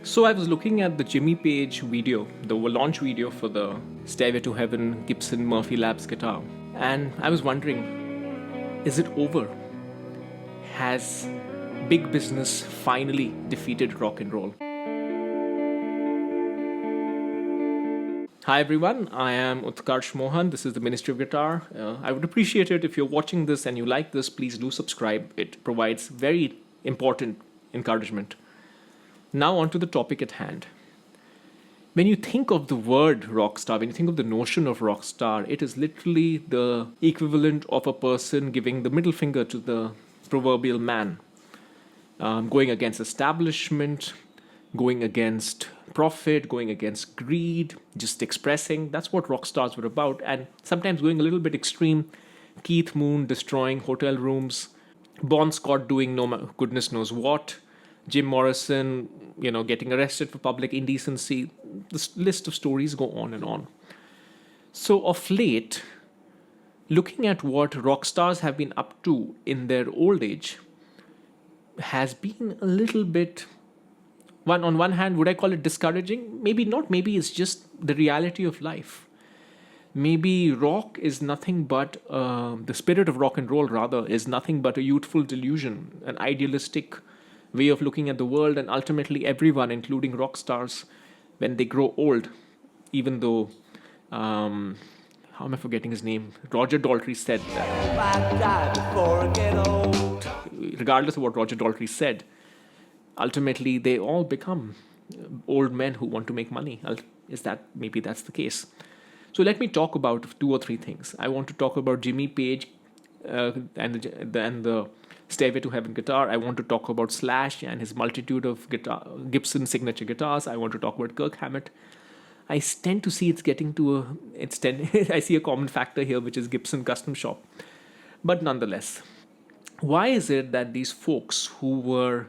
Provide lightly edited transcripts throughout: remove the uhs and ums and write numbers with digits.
So I was looking at the Jimmy Page video, the launch video for the Stairway to Heaven Gibson Murphy Labs guitar, and I was wondering, is it over? Has big business finally defeated rock and roll? Hi everyone, I am Utkarsh Mohan. This is the Ministry of Guitar. I would appreciate it if you're watching this and you like this, please do subscribe. It provides very important encouragement. Now on to the topic at hand. When you think of the word rockstar, when you think of the notion of rockstar, it is literally the equivalent of a person giving the middle finger to the proverbial man, going against establishment, going against profit, going against greed, just expressing. That's what rock stars were about. And sometimes going a little bit extreme. Keith Moon destroying hotel rooms, Bon Scott doing goodness knows what, Jim Morrison, getting arrested for public indecency. This list of stories go on and on. So of late, looking at what rock stars have been up to in their old age has been a little bit, on one hand, would I call it discouraging? Maybe not. Maybe it's just the reality of life. Maybe rock is nothing but, the spirit of rock and roll rather, is nothing but a youthful delusion, an idealistic way of looking at the world, and ultimately everyone, including rock stars, when they grow old, even though, how am I forgetting his name? Roger Daltrey said that. Regardless of what Roger Daltrey said, ultimately they all become old men who want to make money. Maybe that's the case. So let me talk about two or three things. I want to talk about Jimmy Page and the Stairway to Heaven guitar. I want to talk about Slash and his multitude of Gibson signature guitars. I want to talk about Kirk Hammett. I tend to see it's getting to I see a common factor here, which is Gibson Custom Shop. But nonetheless, why is it that these folks who were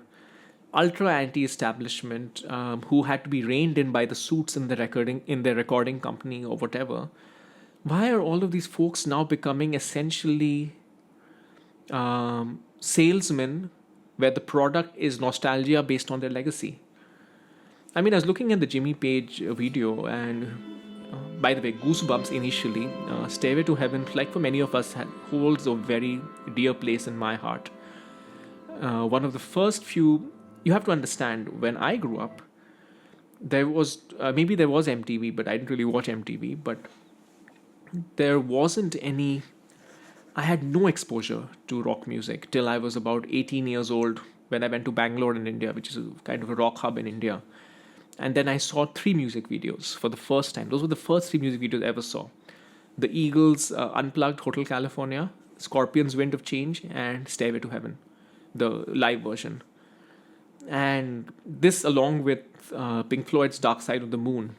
ultra anti-establishment, who had to be reined in by the suits in their recording company or whatever, why are all of these folks now becoming essentially salesmen where the product is nostalgia based on their legacy? I mean, I was looking at the Jimmy Page video, and by the way, Goosebumps initially, Stairway to Heaven, like for many of us, holds a very dear place in my heart. One of the first few, you have to understand, when I grew up, there was MTV, but I didn't really watch MTV, but there wasn't any. I had no exposure to rock music till I was about 18 years old when I went to Bangalore in India, which is kind of a rock hub in India. And then I saw 3 music videos for the first time. Those were the first 3 music videos I ever saw. The Eagles' Unplugged Hotel California, Scorpions' Wind of Change, and Stairway to Heaven, the live version. And this, along with Pink Floyd's Dark Side of the Moon,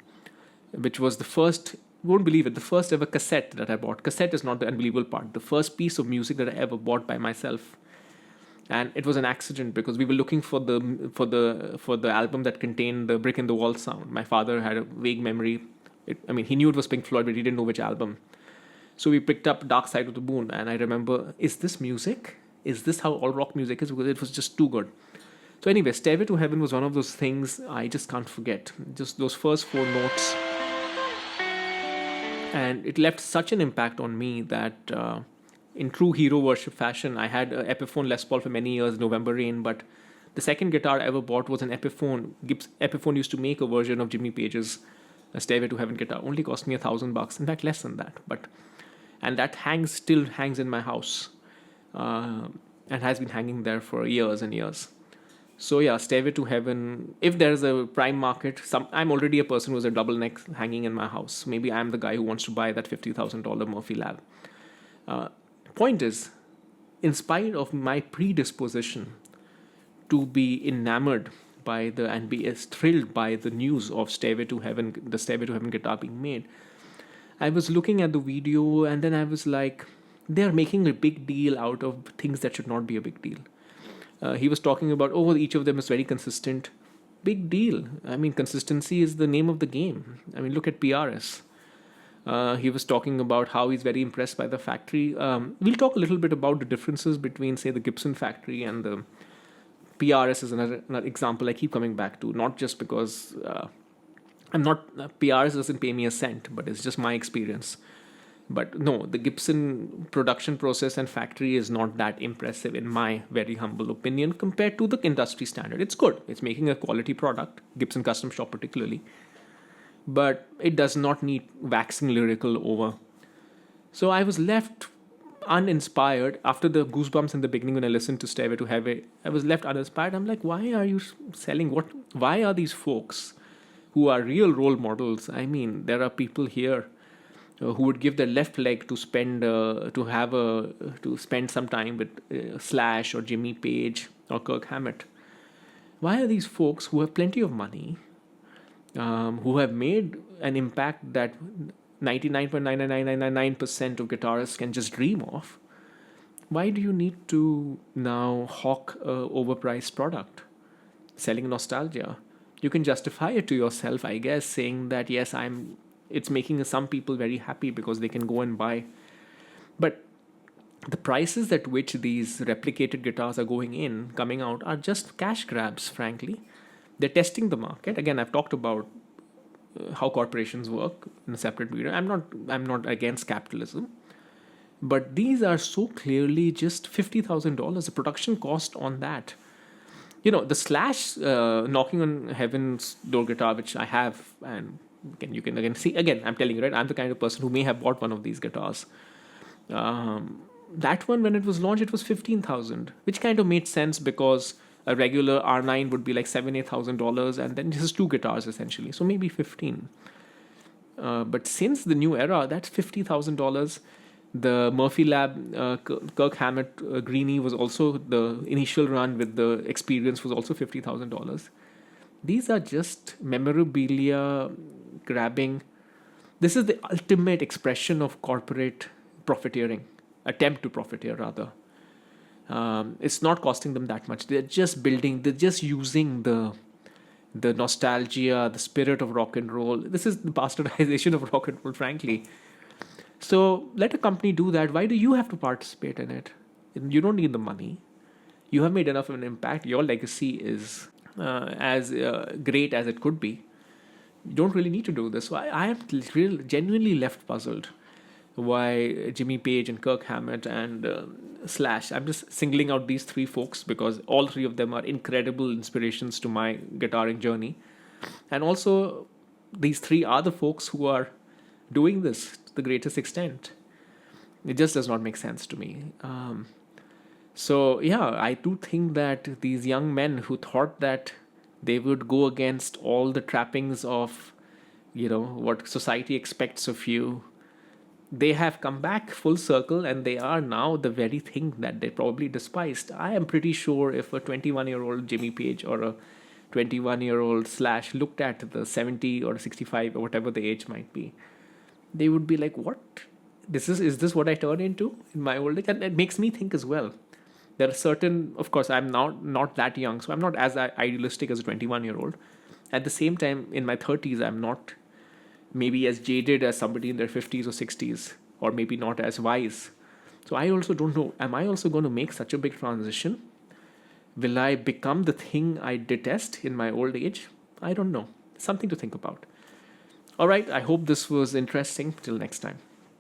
which was the first, you won't believe it, the first ever cassette that I bought. Cassette is not the unbelievable part. The first piece of music that I ever bought by myself. And it was an accident because we were looking for the album that contained the brick in the wall sound. My father had a vague memory. He knew it was Pink Floyd, but he didn't know which album. So we picked up Dark Side of the Moon, and I remember, is this music? Is this how all rock music is? Because it was just too good. So anyway, Stairway to Heaven was one of those things I just can't forget. Just those first 4 notes. And it left such an impact on me that in true hero worship fashion, I had an Epiphone Les Paul for many years, November Rain, but the second guitar I ever bought was an Epiphone. Epiphone used to make a version of Jimmy Page's Stairway to Heaven guitar. Only cost me $1,000, in fact less than that. And that still hangs in my house, and has been hanging there for years and years. So yeah, Stairway to Heaven, if there's a prime market, I'm already a person who's a double neck hanging in my house. Maybe I'm the guy who wants to buy that $50,000 Murphy Lab. Point is, in spite of my predisposition to be enamored by and be as thrilled by the news of Stairway to Heaven, the Stairway to Heaven guitar being made, I was looking at the video and then I was like, they're making a big deal out of things that should not be a big deal. He was talking about, each of them is very consistent. Big deal. Consistency is the name of the game. Look at PRS. He was talking about how he's very impressed by the factory. We'll talk a little bit about the differences between, say, the Gibson factory and the PRS is another example I keep coming back to, not just because I'm not PRS doesn't pay me a cent, but it's just my experience. But no, the Gibson production process and factory is not that impressive, in my very humble opinion, compared to the industry standard. It's good. It's making a quality product, Gibson Custom Shop particularly. But it does not need waxing lyrical over. So I was left uninspired after the goosebumps in the beginning when I listened to Stairway to Heaven. I was left uninspired. I'm like, why are you selling what? Why are these folks who are real role models? I mean, there are people here who would give their left leg to spend some time with Slash or Jimmy Page or Kirk Hammett. Why are these folks who have plenty of money, who have made an impact that 99.99999% of guitarists can just dream of? Why do you need to now hawk a overpriced product, selling nostalgia? You can justify it to yourself, I guess, saying that yes, it's making some people very happy because they can go and buy. But the prices at which these replicated guitars are coming out are just cash grabs, frankly. They're testing the market. Again, I've talked about how corporations work in a separate video. I'm not against capitalism. But these are so clearly just $50,000, the production cost on that. The Slash knocking on Heaven's door guitar, which I have, and you can again see, again, I'm telling you, right, I'm the kind of person who may have bought one of these guitars. That one, when it was launched, it was 15,000, which kind of made sense because a regular R9 would be like $7,000-8,000, and then just two guitars essentially, so maybe 15. But since the new era, that's $50,000. The Murphy Lab Kirk Hammett Greenie was also, the initial run with the Experience was also $50,000. These are just memorabilia grabbing. This is the ultimate expression of corporate profiteering, attempt to profiteer rather. It's not costing them that much. They're just using the nostalgia, the spirit of rock and roll. This is the bastardization of rock and roll, frankly. So let a company do that. Why do you have to participate in it? You don't need the money. You have made enough of an impact. Your legacy is as great as it could be. You don't really need to do this. So I am genuinely left puzzled why Jimmy Page and Kirk Hammett and Slash. I'm just singling out these three folks because all three of them are incredible inspirations to my guitaring journey. And also, these three are the folks who are doing this to the greatest extent. It just does not make sense to me. So yeah, I do think that these young men who thought that they would go against all the trappings of, what society expects of you, they have come back full circle and they are now the very thing that they probably despised. I am pretty sure if a 21-year-old Jimmy Page or a 21-year-old Slash looked at the 70 or 65 or whatever the age might be, they would be like, what? Is this what I turn into in my old age? And it makes me think as well. There are certain, of course, I'm now not that young, so I'm not as idealistic as a 21-year-old. At the same time, in my 30s, I'm not maybe as jaded as somebody in their 50s or 60s, or maybe not as wise. So I also don't know, am I also going to make such a big transition? Will I become the thing I detest in my old age? I don't know. Something to think about. All right, I hope this was interesting. Till next time.